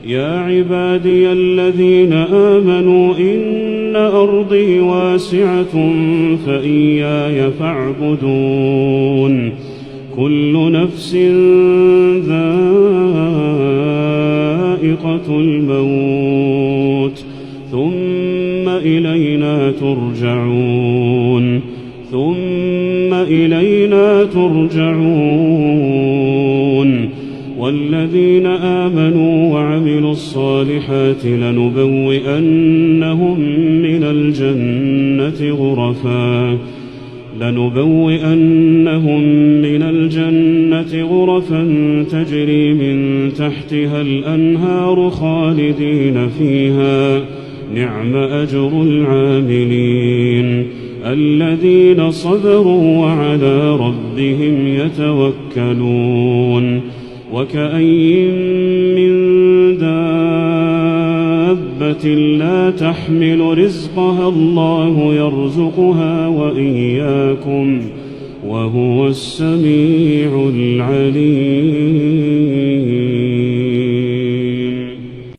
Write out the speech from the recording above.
يا عبادي الذين آمنوا إن أرضي واسعة فإياي فاعبدون كل نفس ذائقة الموت ثم إلينا ترجعون والذين آمنوا وعملوا الصالحات لنبوئنهم من الجنة غرفا تجري من تحتها الأنهار خالدين فيها نعم أجر العاملين الذين صبروا وعلى ربهم يتوكلون وكأين من دابة لا تحمل رزقها الله يرزقها وإياكم وهو السميع العليم.